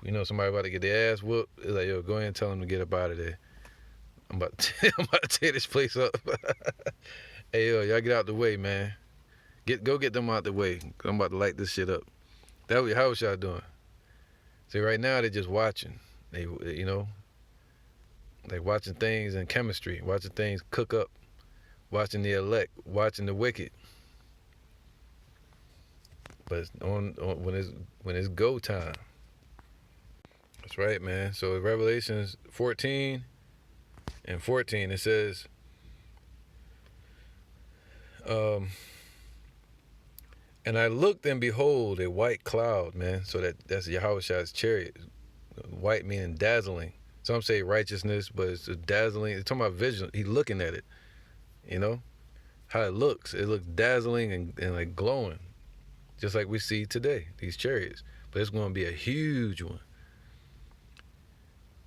You know, somebody about to get their ass whooped. It's like, yo, go ahead and tell them to get up out of there. I'm about to tear this place up. Hey, yo, y'all get out the way, man. Go get them out the way. I'm about to light this shit up. How was y'all doing? See, right now they're just watching. They, you know, like watching things in chemistry, watching things cook up, watching the elect, watching the wicked. But when it's go time. That's right, man. So Revelations 14 and 14, it says, and I looked and behold a white cloud, man. So that's Yahawah's chariot. White meaning dazzling. Some say righteousness, but it's a dazzling. It's talking about vision. He's looking at it. You know how it looks. It looks dazzling and like glowing, just like we see today, these chariots. But it's going to be a huge one.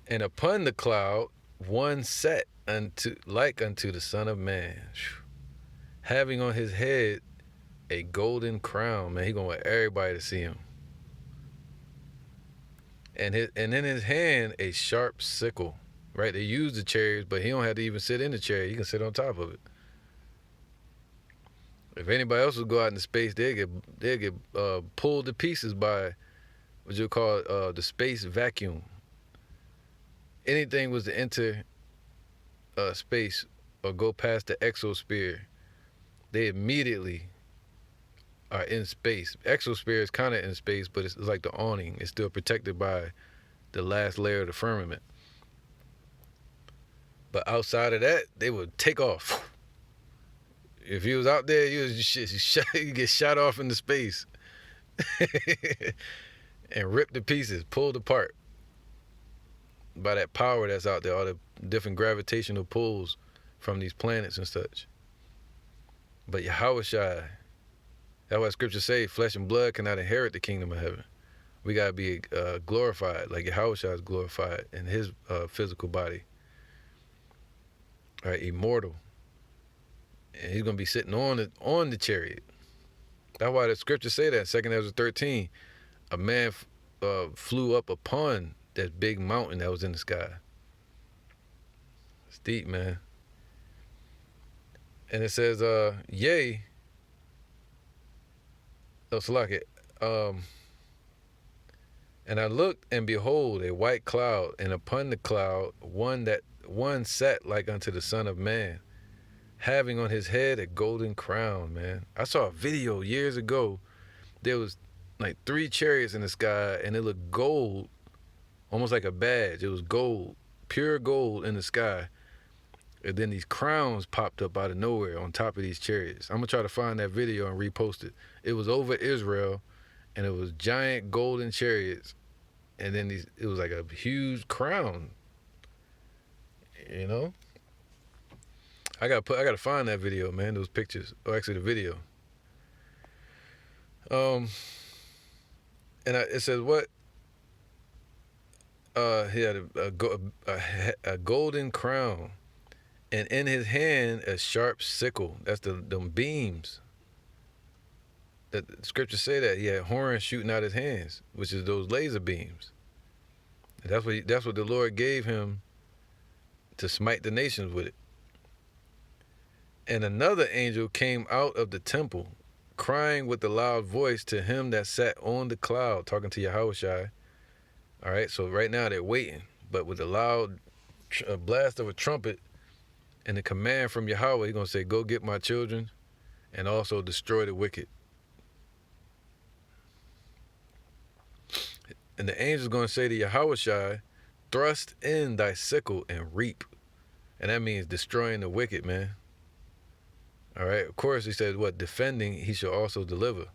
And upon the cloud, one sat unto the Son of Man, having on his head a golden crown. Man, he gonna want everybody to see him. And in his hand a sharp sickle. Right, they use the chariots, but he don't have to even sit in the chariot. He can sit on top of it. If anybody else would go out into space, they'll get pulled to pieces by what you call the space vacuum. Anything was to enter space or go past the exosphere, they immediately are in space. Exosphere is kind of in space, but it's like the awning. It's still protected by the last layer of the firmament. But outside of that, they would take off. If you was out there, you get shot off into space and ripped to pieces, pulled apart by that power that's out there, all the different gravitational pulls from these planets and such. But Yahawah, that's why scripture say flesh and blood cannot inherit the kingdom of heaven. We got to be glorified, like Yahawah is glorified in his physical body. All right, immortal. And he's going to be sitting on the chariot. That's why the scriptures say that. 2 Ezra 13, a man flew up upon that big mountain that was in the sky. It's deep, man. And it says, yea. Oh, Salaki. And I looked, and behold, a white cloud, and upon the cloud one sat like unto the Son of Man, having on his head a golden crown, man. I saw a video years ago. There was like 3 chariots in the sky, and it looked gold, almost like a badge. It was gold, pure gold in the sky. And then these crowns popped up out of nowhere on top of these chariots. I'm going to try to find that video and repost it. It was over Israel, and it was giant golden chariots. And then it was like a huge crown, you know? I gotta find that video, man, those pictures. Or actually the video. And it says what? He had a golden crown, and in his hand a sharp sickle. That's them beams. That the scriptures say that he had horns shooting out his hands, which is those laser beams. And that's what the Lord gave him to smite the nations with it. And another angel came out of the temple, crying with a loud voice to him that sat on the cloud, talking to Yahawah. All right, so right now they're waiting, but with a loud blast of a trumpet and the command from Yahawah, he's going to say, go get my children and also destroy the wicked. And the angel's going to say to Yahawah, thrust in thy sickle and reap. And that means destroying the wicked, man. All right, of course, he said, what? Defending, he shall also deliver.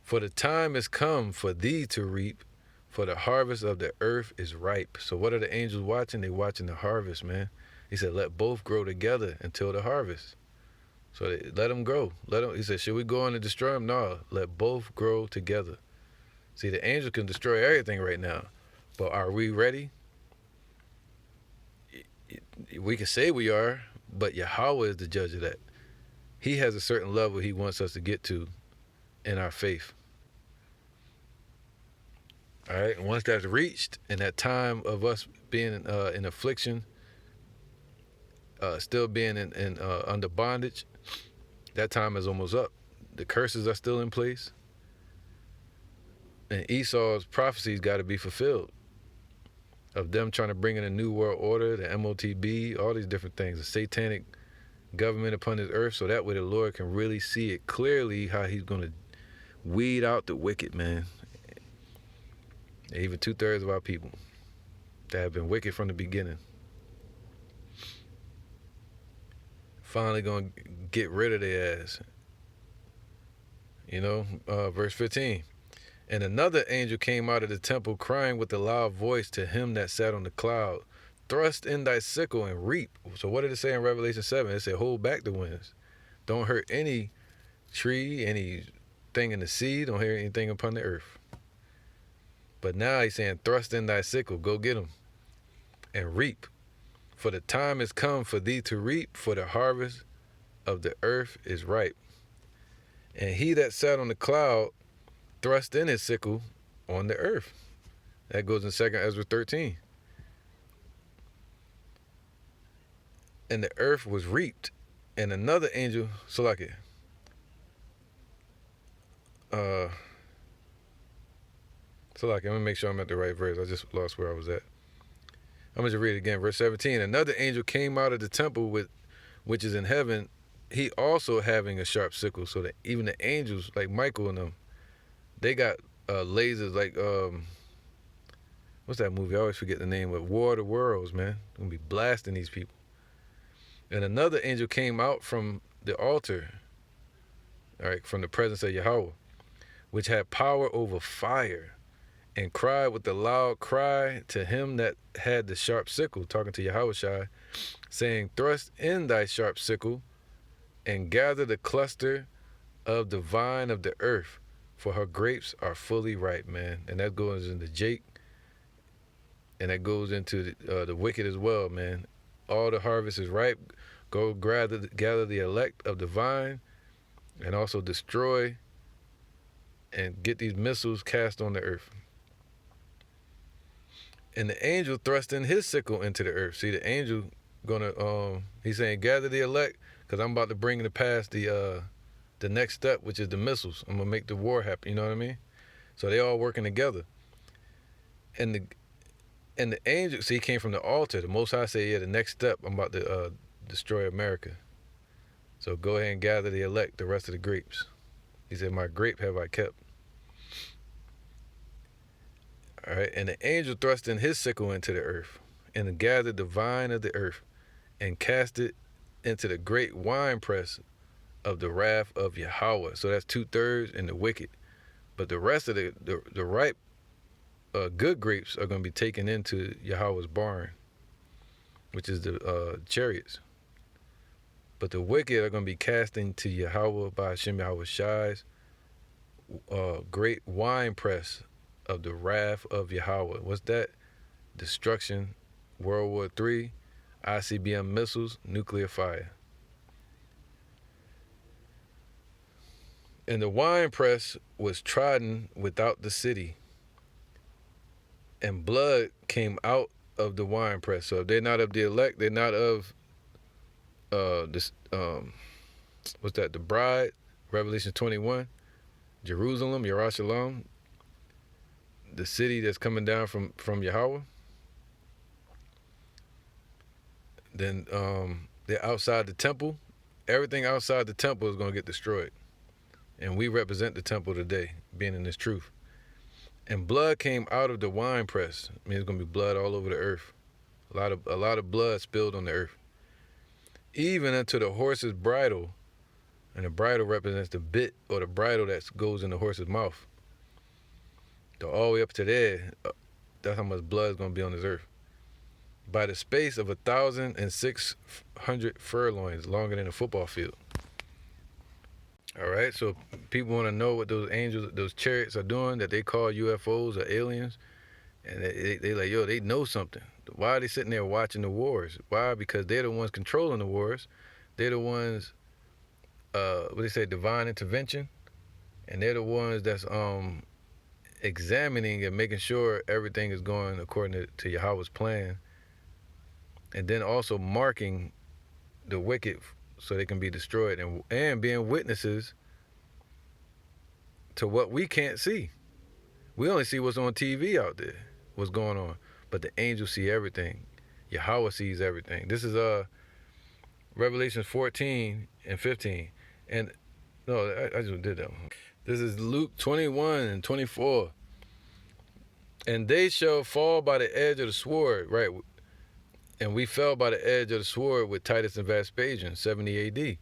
For the time is come for thee to reap, for the harvest of the earth is ripe. So what are the angels watching? They're watching the harvest, man. He said, let both grow together until the harvest. So let them grow. He said, should we go in and destroy them? No, let both grow together. See, the angel can destroy everything right now, but are we ready? We can say we are, but Yahawah is the judge of that. He has a certain level he wants us to get to in our faith. All right, and once that's reached, and that time of us being in affliction, still being in under bondage, that time is almost up. The curses are still in place, and Esau's prophecies got to be fulfilled of them trying to bring in a new world order, the MOTB, all these different things, a satanic government upon this earth, so that way the Lord can really see it clearly how he's going to weed out the wicked, man. Even 2/3 of our people that have been wicked from the beginning. Finally gonna get rid of their ass. Verse 15. And another angel came out of the temple crying with a loud voice to him that sat on the cloud, thrust in thy sickle and reap. So what did it say in Revelation 7? It said, hold back the winds. Don't hurt any tree, anything in the sea. Don't hurt anything upon the earth. But now he's saying, thrust in thy sickle, go get them, and reap. For the time is come for thee to reap, for the harvest of the earth is ripe. And he that sat on the cloud thrust in his sickle on the earth. That goes in 2 Ezra 13. And the earth was reaped. And another angel, Salakia, let me make sure I'm at the right verse. I just lost where I was at. I'm going to read it again. Verse 17. Another angel came out of the temple which is in heaven, he also having a sharp sickle, so that even the angels, like Michael and them, they got lasers like, what's that movie? I always forget the name, but War of the Worlds, man. Going to be blasting these people. And another angel came out from the altar, all right, from the presence of Yahawah, which had power over fire, and cried with a loud cry to him that had the sharp sickle, talking to Yahushua, saying, thrust in thy sharp sickle, and gather the cluster of the vine of the earth, for her grapes are fully ripe, man. And that goes into Jake, and that goes into the wicked as well, man. All the harvest is ripe. Go gather the elect of the vine, and also destroy and get these missiles cast on the earth. And the angel thrust in his sickle into the earth. See, the angel he's saying, gather the elect, because I'm about to bring to pass the next step, which is the missiles. I'm going to make the war happen, you know what I mean? So they all working together. And the angel, see, he came from the altar. The Most High said, yeah, the next step, I'm about to destroy America. So go ahead and gather the elect, the rest of the grapes. He said, my grape have I kept. All right, and the angel thrust in his sickle into the earth, and gathered the vine of the earth, and cast it into the great winepress of the wrath of Yahawah. So that's 2/3 in the wicked. But the rest of the ripe, good grapes are going to be taken into Yahawah's barn, which is the chariots. But the wicked are going to be cast into Yahawah by Hashem Yahweh Shai's great winepress of the wrath of Yahawah. What's that? Destruction, World War III, ICBM missiles, nuclear fire. And the winepress was trodden without the city, and blood came out of the winepress. So if they're not of the elect, they're not of the bride, Revelation 21, Jerusalem, Yerushalayim, the city that's coming down from Yahawah. Then they're outside the temple. Everything outside the temple is going to get destroyed. And we represent the temple today, being in this truth. And blood came out of the winepress. I mean, there's going to be blood all over the earth. A lot of blood spilled on the earth. Even unto the horse's bridle. And the bridle represents the bit or the bridle that goes in the horse's mouth. So all the way up to there, that's how much blood is going to be on this earth. By the space of 1,600 furlongs, longer than a football field. All right, so people want to know what those angels, those chariots are doing that they call UFOs or aliens, and they like, yo, they know something. Why are they sitting there watching the wars? Why? Because they're the ones controlling the wars. They're the ones, what they say, divine intervention, and they're the ones that's examining and making sure everything is going according to Yahawah's plan, and then also marking the wicked so they can be destroyed, and being witnesses to what we can't see. We only see what's on TV out there, what's going on. But the angels see everything. Yahawah sees everything. This is Revelation 14 and 15. And no, I just did that one. This is Luke 21 and 24. And they shall fall by the edge of the sword, right? And we fell by the edge of the sword with Titus and Vespasian, 70 AD.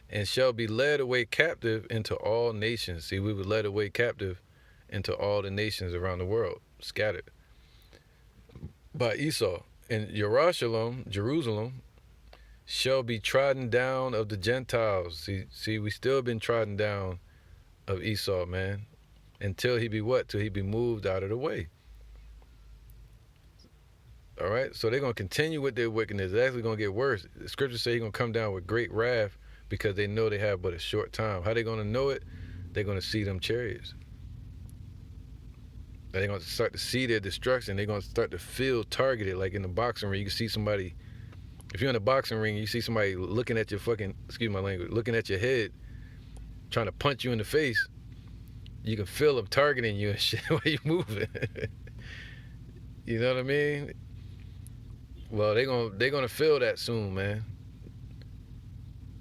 And shall be led away captive into all nations. See, we were led away captive into all the nations around the world, scattered by Esau. And Jerusalem, shall be trodden down of the Gentiles. See, we still been trodden down of Esau, man, until he be what? Till he be moved out of the way. All right, so they're gonna continue with their wickedness. It's actually gonna get worse. The scriptures say he's gonna come down with great wrath because they know they have but a short time. How they gonna know it? They're gonna see them chariots. They're going to start to see their destruction. They're going to start to feel targeted, like in the boxing ring. You can see somebody, if you're in a boxing ring, you see somebody looking at your fucking, excuse my language, looking at your head, trying to punch you in the face. You can feel them targeting you and shit while you're moving. You know what I mean? Well, they're gonna feel that soon, man.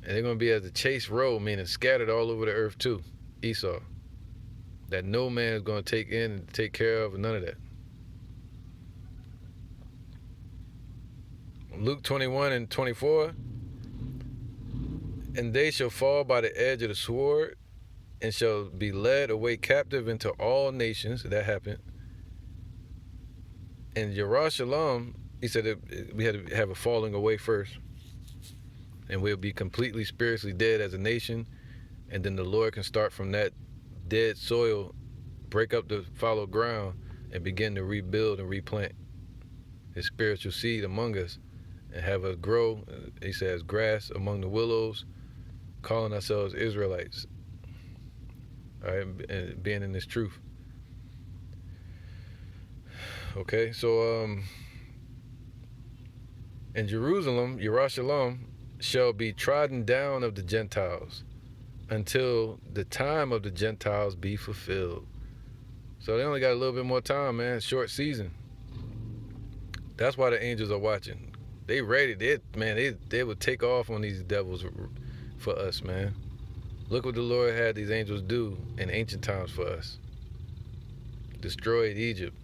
And they're gonna be as a chase row, meaning scattered all over the earth too. Esau. That no man is going to take in and take care of, none of that. Luke 21 and 24. And they shall fall by the edge of the sword and shall be led away captive into all nations. That happened. And Jerusalem, he said that we had to have a falling away first. And we'll be completely spiritually dead as a nation. And then the Lord can start from that dead soil, break up the fallow ground, and begin to rebuild and replant his spiritual seed among us and have us grow, he says, grass among the willows, calling ourselves Israelites, all right, and being in this truth. Okay, so in Jerusalem shall be trodden down of the Gentiles until the time of the Gentiles be fulfilled. So they only got a little bit more time, man. Short season. That's why the angels are watching. They ready. They would take off on these devils for us, man. Look what the Lord had these angels do in ancient times for us. Destroyed Egypt.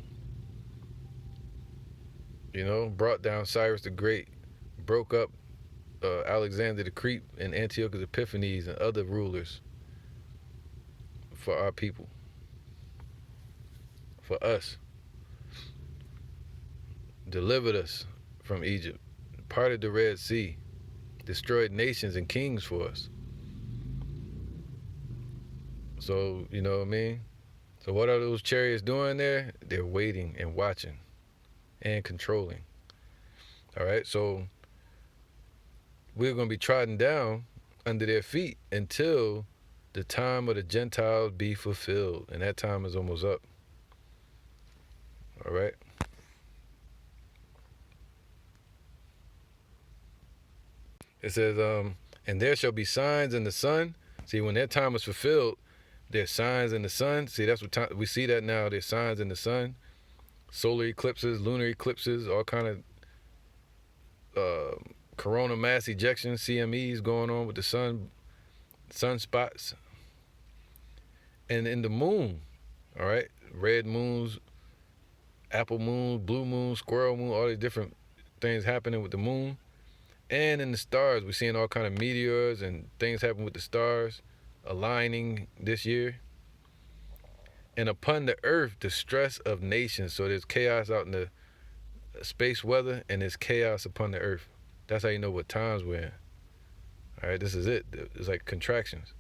You know, brought down Cyrus the Great. Broke up Alexander the Creep and Antiochus Epiphanes and other rulers for our people, for us, delivered us from Egypt, parted the Red Sea, destroyed nations and kings for us. So, you know what I mean? So what are those chariots doing there? They're waiting and watching and controlling. All right, so we're going to be trodden down under their feet until the time of the Gentiles be fulfilled. And that time is almost up. All right. It says, and there shall be signs in the sun. See, when that time is fulfilled, there's signs in the sun. See, that's what time, we see that now. There's signs in the sun. Solar eclipses, lunar eclipses, all kind of corona mass ejections, CMEs going on with the sunspots. And in the moon, all right, red moons, apple moon, blue moon, squirrel moon, all these different things happening with the moon. And in the stars, we're seeing all kind of meteors and things happen with the stars aligning this year. And upon the earth, the stress of nations. So there's chaos out in the space weather, and there's chaos upon the earth. That's how you know what times we're in. All right, this is it. It's like contractions.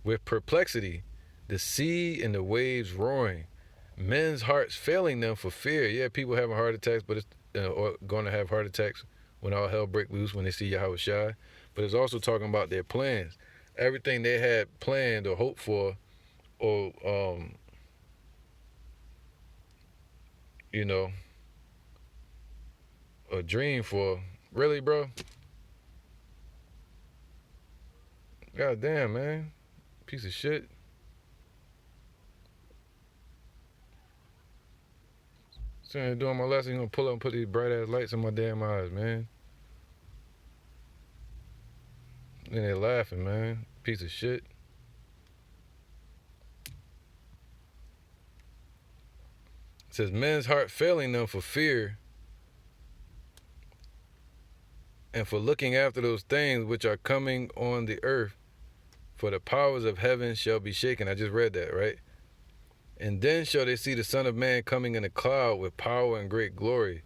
with perplexity, the sea and the waves roaring, men's hearts failing them for fear. Yeah, people having heart attacks, but it's or going to have heart attacks when all hell break loose when they see Yahawah. But it's also talking about their plans, everything they had planned or hoped for, or you know, a dream for. Really, bro? God damn, man. Piece of shit. Sitting here doing my lesson, you gonna pull up and put these bright ass lights in my damn eyes, man. Then they laughing, man. Piece of shit. It says, men's heart failing them for fear and for looking after those things which are coming on the earth, for the powers of heaven shall be shaken. I just read that, right? And then shall they see the Son of Man coming in a cloud with power and great glory.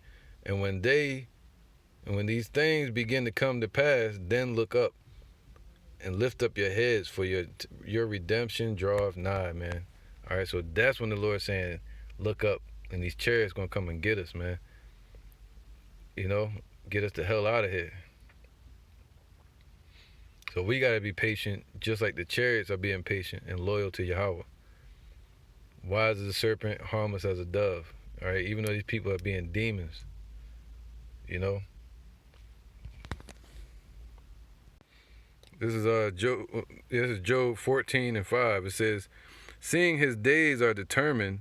And when these things begin to come to pass, then look up and lift up your heads, for your redemption draweth nigh, man. All right, so that's when the Lord's saying, look up, and these chariots gonna come and get us, man. You know, get us the hell out of here. So we gotta be patient, just like the chariots are being patient and loyal to Yahawah. Wise as a serpent, harmless as a dove. All right, even though these people are being demons, you know. This is Job 14:5. It says, seeing his days are determined,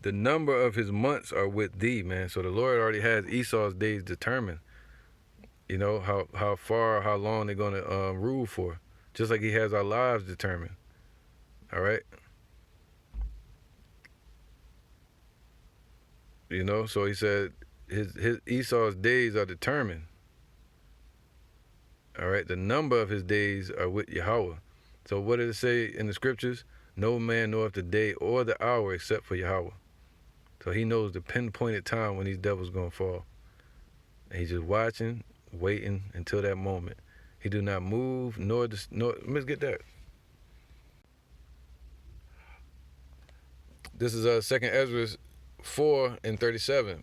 the number of his months are with thee, man. So the Lord already has Esau's days determined. You know, how far, how long they're going to rule for. Just like he has our lives determined. All right? You know, so he said his Esau's days are determined. All right? The number of his days are with Yahawah. So what did it say in the scriptures? No man knoweth the day or the hour except for Yahawah. So he knows the pinpointed time when these devils going to fall. And he's just watching, waiting until that moment. He do not move, nor let's get that. This is 2nd Ezra 4:37.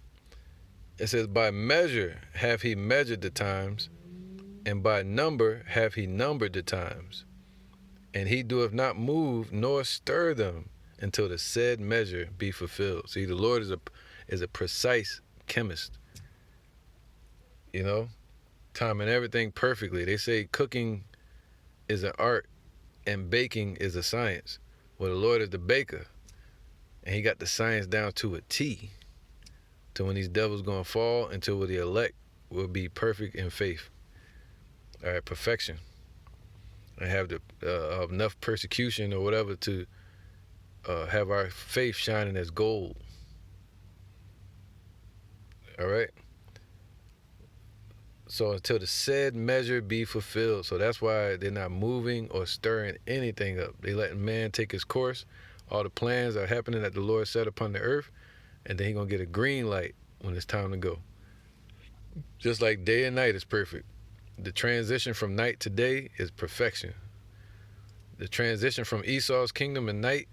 It says, by measure have he measured the times, and by number have he numbered the times. And he doeth not move, nor stir them, until the said measure be fulfilled. See, the Lord is a precise chemist. You know, timing everything perfectly. They say cooking is an art and baking is a science. Well, the Lord is the baker, and he got the science down to a T. To when these devils gonna fall, until the elect will be perfect in faith. All right, perfection. And have the enough persecution or whatever to have our faith shining as gold. All right. So until the said measure be fulfilled. So that's why they're not moving or stirring anything up. They letting man take his course. All the plans are happening that the Lord set upon the earth, and then he gonna get a green light when it's time to go. Just like day and night is perfect. The transition from night to day is perfection. The transition from Esau's kingdom and night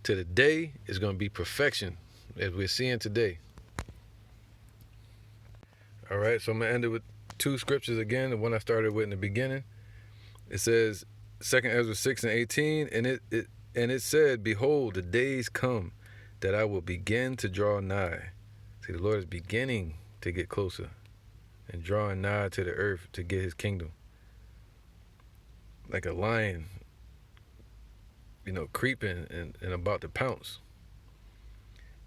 to the day is going to be perfection, as we're seeing today. All right, so I'm going to end it with two scriptures again, the one I started with in the beginning. It says, 2nd Ezra 6:18, and it said, behold, the days come that I will begin to draw nigh. See, the Lord is beginning to get closer and drawing nigh to the earth to get his kingdom. Like a lion, you know, creeping and about to pounce.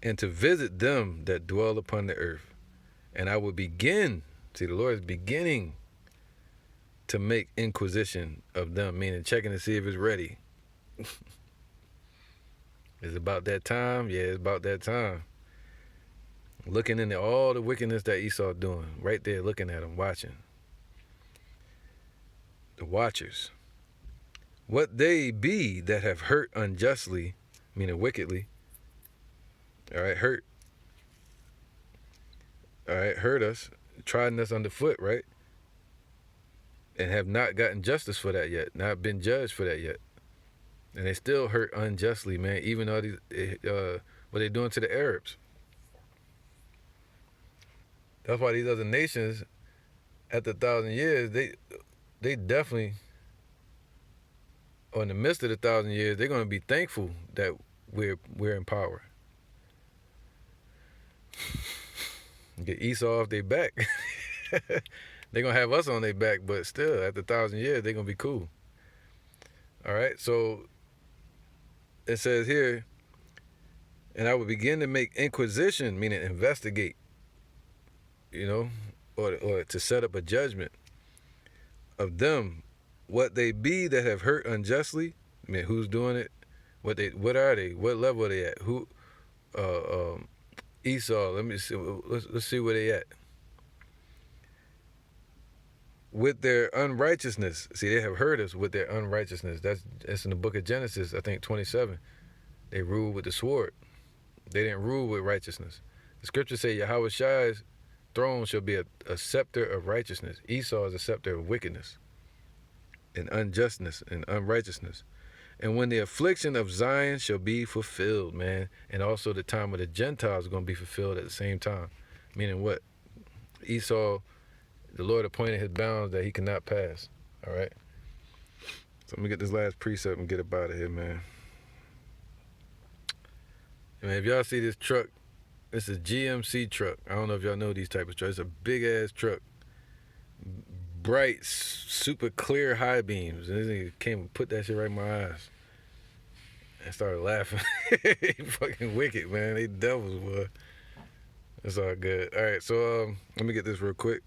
And to visit them that dwell upon the earth. And I will begin, see, the Lord is beginning to make inquisition of them, meaning checking to see if it's ready. It's about that time? Yeah, it's about that time. Looking into all the wickedness that Esau doing, right there looking at him, watching. The watchers. What they be that have hurt unjustly, meaning wickedly, all right, hurt us, trodden us underfoot, right? and have not gotten justice for that yet, not been judged for that yet. And they still hurt unjustly, man, even though what they're doing to the Arabs. That's why these other nations, after 1,000 years, they definitely, or in the midst of the 1,000 years, they're going to be thankful that we're in power. Get Esau off their back. They're going to have us on their back, but still, after 1,000 years, they're going to be cool. All right, so it says here, and I would begin to make inquisition, meaning investigate, or to set up a judgment of them, what they be that have hurt unjustly. I mean, who's doing it? What are they? What level are they at? Who? Esau. Let me see. Let's see where they at. With their unrighteousness. See, they have hurt us with their unrighteousness. That's in the book of Genesis, I think 27. They ruled with the sword. They didn't rule with righteousness. The scriptures say Yahawah Shai's throne shall be a scepter of righteousness. Esau is a scepter of wickedness and unjustness and unrighteousness. And when the affliction of Zion shall be fulfilled, man, and also the time of the Gentiles is going to be fulfilled at the same time. Meaning what? Esau, the Lord appointed his bounds that he cannot pass. All right? So let me get this last precept and get up out of here, man. Man, if y'all see this truck, it's a GMC truck. I don't know if y'all know these type of trucks. It's a big-ass truck. Bright, super clear high beams. And this nigga came and put that shit right in my eyes. And started laughing. He fucking wicked, man. They devils, boy. It's all good. All right, so let me get this real quick.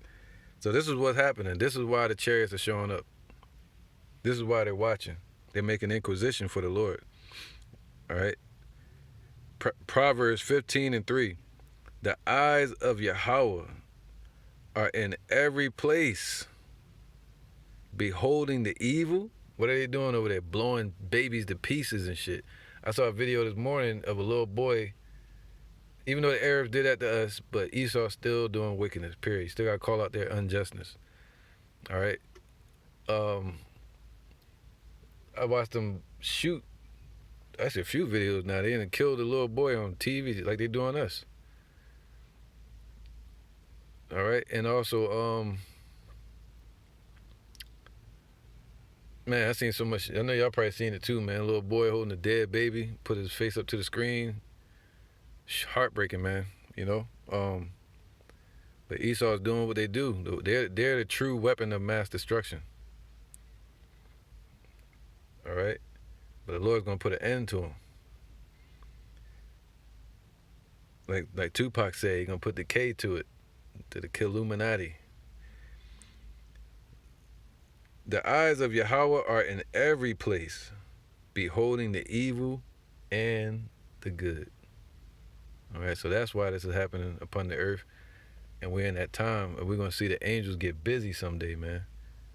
So this is what's happening. This is why the chariots are showing up. This is why they're watching. They're making inquisition for the Lord. All right? Proverbs 15:3. The eyes of Yahawah are in every place, beholding the evil. What are they doing over there? Blowing babies to pieces and shit. I saw a video this morning of a little boy, even though the Arabs did that to us, but Esau's still doing wickedness, period. You still got to call out their unjustness. All right? I watched them shoot, actually a few videos now. They didn't kill the little boy on TV like they doing us. All right? And also, man, I seen so much. I know y'all probably seen it too, man. A little boy holding a dead baby, put his face up to the screen. Heartbreaking, man. But Esau's doing what they do. They're the true weapon of mass destruction. All right? But the Lord's going to put an end to them. Like Tupac said, he's going to put the K to it, to the Killuminati. The eyes of Yahawah are in every place, beholding the evil and the good. All right, so that's why this is happening upon the earth. And we're in that time, and we're going to see the angels get busy someday, man,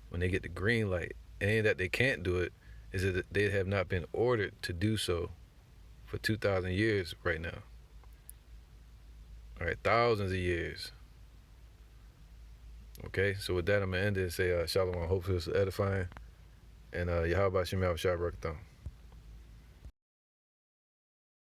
when they get the green light. It ain't that they can't do it, is that they have not been ordered to do so for 2,000 years right now. All right, thousands of years. Okay, so with that, I'm going to end it and say, Shalom, hopefully it's edifying. And Yahawah Shem Yahweh Shai Barakatah.